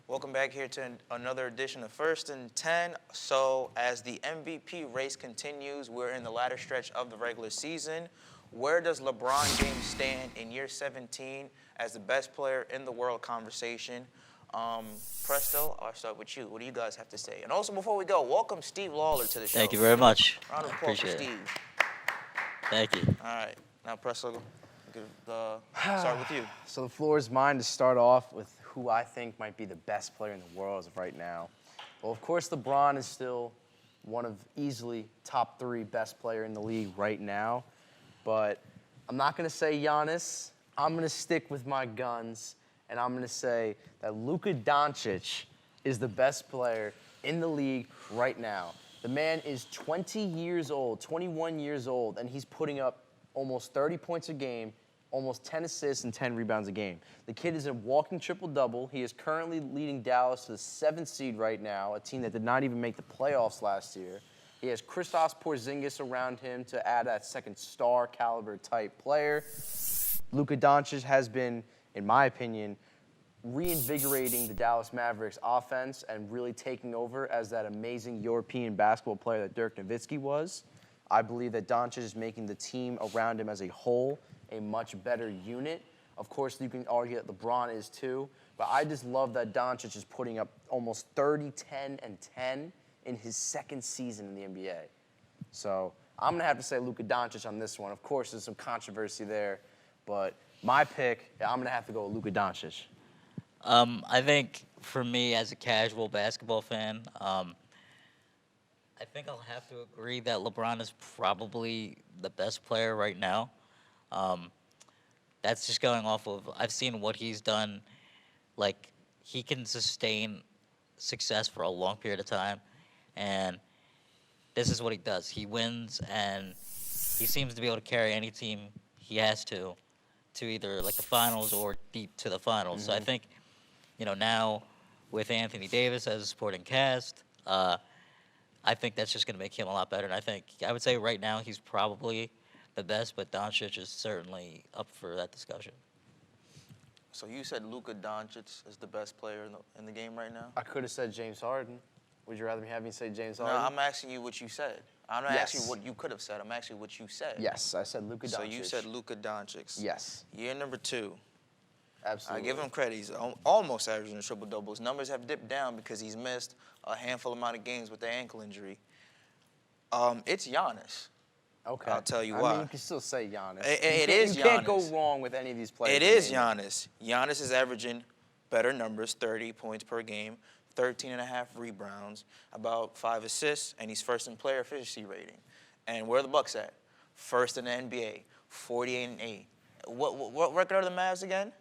Welcome back here to another edition of First and 10. So as the MVP race continues, we're in the latter stretch of the regular season. Where does LeBron James stand in year 17 as the best player in the world conversation? Presto, I'll start with you. What do you guys have to say? And also, before we go, welcome Steve Lawler to the show. Thank you very much. Round of applause for Steve. Thank you. All right. Now, Presto, start with you. So the floor is mine to start off with who I think might be the best player in the world as of right now. Well, of course, LeBron is still one of easily top 3 best player in the league right now. But I'm not going to say Giannis. I'm going to stick with my guns, and I'm going to say that Luka Doncic is the best player in the league right now. The man is 20 years old, 21 years old, and he's putting up almost 30 points a game, almost 10 assists and 10 rebounds a game. The kid is a walking triple-double. He is currently leading Dallas to the 7th seed right now, a team that did not even make the playoffs last year. He has Kristaps Porzingis around him to add that second star caliber type player. Luka Doncic has been, in my opinion, reinvigorating the Dallas Mavericks offense and really taking over as that amazing European basketball player that Dirk Nowitzki was. I believe that Doncic is making the team around him as a whole a much better unit. Of course, you can argue that LeBron is too, but I just love that Doncic is putting up almost 30, 10, and 10 in his second season in the NBA. So I'm going to have to say Luka Doncic on this one. Of course, there's some controversy there, but my pick, I'm going to have to go with Luka Doncic. I think for me as a casual basketball fan, I think I'll have to agree that LeBron is probably the best player right now. That's just going off of, I've seen what he's done. Like, he can sustain success for a long period of time. And this is what he does. He wins, and he seems to be able to carry any team he has to either like the finals or deep to the finals. So I think, now with Anthony Davis as a supporting cast, I think that's just going to make him a lot better. And I would say right now he's probably the best, but Doncic is certainly up for that discussion. So you said Luka Doncic is the best player in the game right now? I could have said James Harden. Would you rather have me say James Harden? No, I'm asking you what you said. I'm not asking you what you could have said. I'm asking you what you said. Yes, I said Luka Doncic. So you said Luka Doncic. Yes. Year number 2. Absolutely. I give him credit. He's almost averaging triple-double. His numbers have dipped down because he's missed a handful amount of games with the ankle injury. It's Giannis. Okay. I'll tell you why. why. I mean, you can still say Giannis. It is Giannis. You can't go wrong with any of these players. It is Giannis. Giannis is averaging better numbers, 30 points per game, 13.5 rebounds, about 5 assists, and he's first in player efficiency rating. And where are the Bucks at? First in the NBA, 48-8. What record are the Mavs again?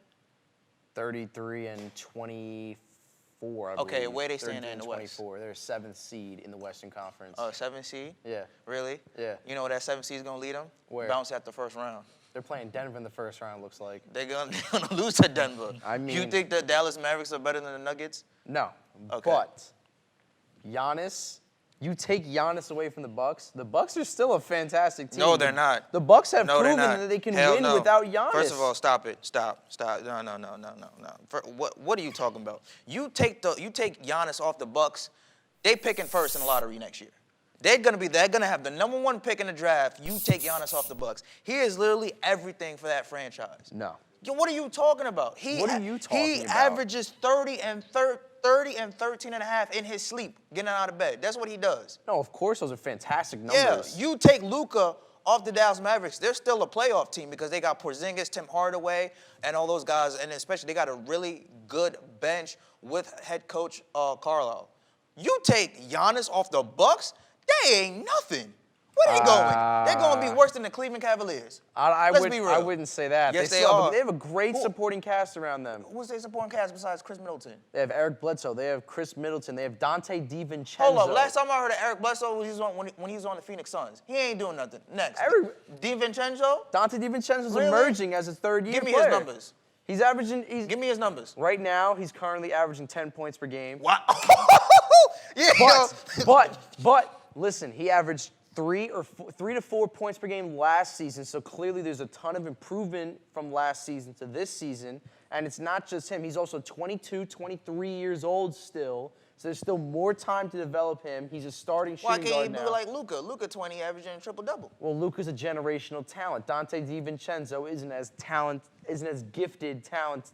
33 and 24, I believe. Okay, where they stand in the West? 24. They're 7th seed in the Western Conference. Oh, 7th seed? Yeah. Really? Yeah. You know where that 7th seed is going to lead them? Where? Bounce at the first round. They're playing Denver in the first round, looks like. They're gonna lose to Denver. I mean, you think the Dallas Mavericks are better than the Nuggets? No. Okay. But Giannis, you take Giannis away from the Bucks are still a fantastic team. No, they're not. The Bucks have No, proven that they can win without Giannis. First of all, stop it. Stop. No. What are you talking about? You take Giannis off the Bucks, they picking first in the lottery next year. They're gonna have the number 1 pick in the draft. You take Giannis off the Bucks. He is literally everything for that franchise. No. Yo, what are you talking about? What are you talking He about? averages 30 and 13.5 in his sleep, getting out of bed. That's what he does. No, of course those are fantastic Yeah, numbers. you take Luka off the Dallas Mavericks, they're still a playoff team because they got Porzingis, Tim Hardaway, and all those guys, and especially they got a really good bench with head coach Carlisle. You take Giannis off the Bucks, they ain't nothing. Where they going? They're going to be worse than the Cleveland Cavaliers. Let's be real. I wouldn't say that. Yes, they are. They have a great supporting cast around them. Who's their supporting cast besides Chris Middleton? They have Eric Bledsoe. They have Chris Middleton. They have Dante DiVincenzo. Hold up. Last time I heard of Eric Bledsoe was when he was on the Phoenix Suns. He ain't doing nothing. Next. DiVincenzo? Dante DiVincenzo's Really? emerging as a third-year Give me player. his numbers. He's averaging. Give me his numbers. Right now, he's currently averaging 10 points per game. Wow. Yeah. But listen, he averaged 3 to 4 points per game last season. So clearly, there's a ton of improvement from last season to this season. And it's not just him. He's also 22, 23 years old still. So there's still more time to develop him. He's a starting Why shooting can't he guard be now. like Luka? Luka 20 averaging a triple-double. Well, Luka's a generational talent. Dante DiVincenzo isn't as gifted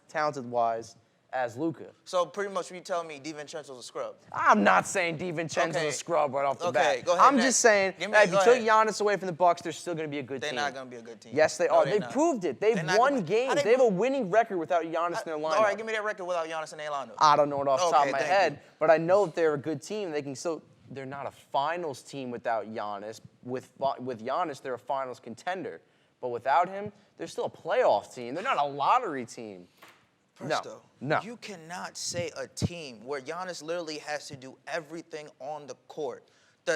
talented-wise as Luka. So pretty much you telling me DiVincenzo's a scrub. I'm not saying DiVincenzo's Okay. a scrub right off the Okay, bat. go ahead, I'm next. just saying Give me- that if you go took ahead. Giannis away from the Bucks, they're still going to be a good They're team. not going to be a good team. Yes, they No, are. they're They've not. proved it. They've They're not won gonna- games. How They have a winning record without Giannis in their lineup. All right, give me that record without Giannis in their lineup. I don't know it off the top Okay, of my thank head, you. but I know that they're a good team. They can still. They're not a finals team without Giannis. With Giannis, they're a finals contender. But without him, they're still a playoff team. They're not a lottery team. First, No. you cannot say a team where Giannis literally has to do everything on the court.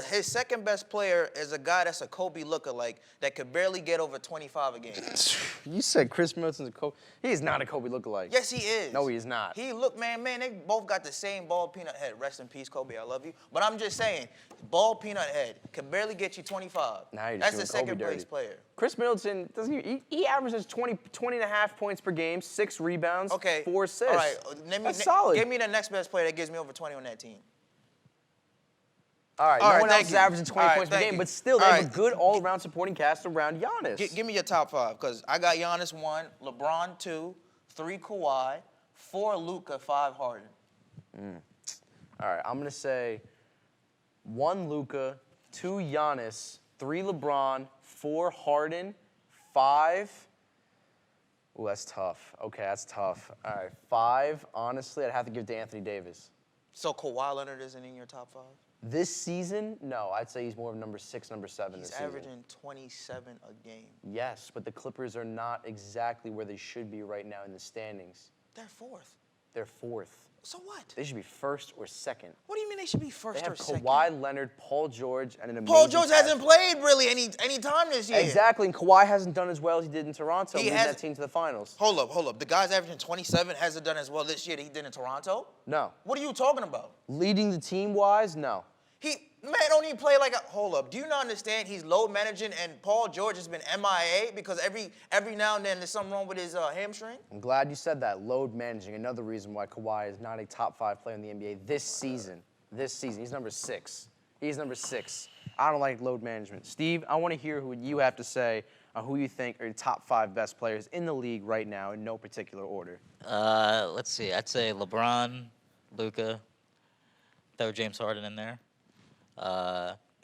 His second best player is a guy that's a Kobe lookalike that could barely get over 25 a game. You said Chris Middleton's a Kobe. He is not a Kobe lookalike. Yes, he is. No, he is not. Man, they both got the same bald peanut head. Rest in peace, Kobe, I love you. But I'm just saying, bald peanut head can barely get you 25. Now you're just That's the doing second Kobe place dirty. player. Chris Middleton, he averages 20 and a half points per game, 6 rebounds, Okay. 4 assists. All right, That's solid. Give me the next best player that gives me over 20 on that team. All right, All no right, one thank else is you. averaging 20 All right, points per thank game, you. but still, they All have a right. good all-around supporting cast around Giannis. Give me your top 5, because I got Giannis 1, LeBron 2, 3 Kawhi, 4 Luka, 5 Harden. All right, I'm going to say 1 Luka, 2 Giannis, 3 LeBron, 4 Harden, 5. Ooh, that's tough. Okay, that's tough. All right, 5, honestly, I'd have to give to Anthony Davis. So Kawhi Leonard isn't in your top 5? This season, no, I'd say he's more of number 6, number 7 He's this season. averaging 27 a game. Yes, but the Clippers are not exactly where they should be right now in the standings. They're 4th. They're 4th. So what? They should be 1st or 2nd. What do you mean they should be first They or have second? Kawhi Leonard, Paul George, and an amazing Paul George hasn't pass- played really any time this year. Exactly, and Kawhi hasn't done as well as he did in Toronto, He leading hasn't- that team to the finals. Hold up. The guy's averaging 27 hasn't done as well this year that he did in Toronto? No. What are you talking about? Leading the team-wise, no. Man don't even play like a. Hold up. Do you not understand he's load managing and Paul George has been MIA because every now and then there's something wrong with his hamstring? I'm glad you said that. Load managing, another reason why Kawhi is not a top 5 player in the NBA this season. He's number 6. He's number 6. I don't like load management. Steve, I want to hear who you have to say on who you think are your top 5 best players in the league right now in no particular order. Let's see. I'd say LeBron, Luka, throw James Harden in there.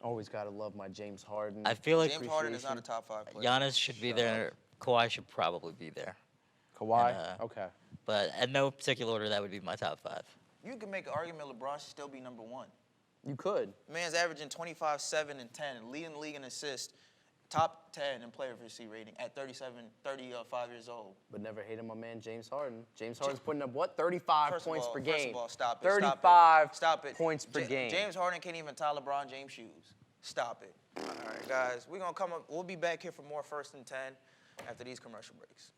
Always got to love my James Harden. I feel like James Harden is not a top 5 player. Giannis should be there. Kawhi should probably be there. Kawhi? and, Okay. But in no particular order, that would be my top 5. You can make an argument LeBron should still be number 1. You could. Man's averaging 25, 7, and 10, leading the league in assists, top 10 in player efficiency rating at 35 years old. But never hated my man James Harden. James Harden's putting up, what, 35 points per game? First of all, stop it. 35 Stop it. points per game. James Harden can't even tie LeBron James' shoes. Stop it. All right, guys, we'll be back here for more First and 10 after these commercial breaks.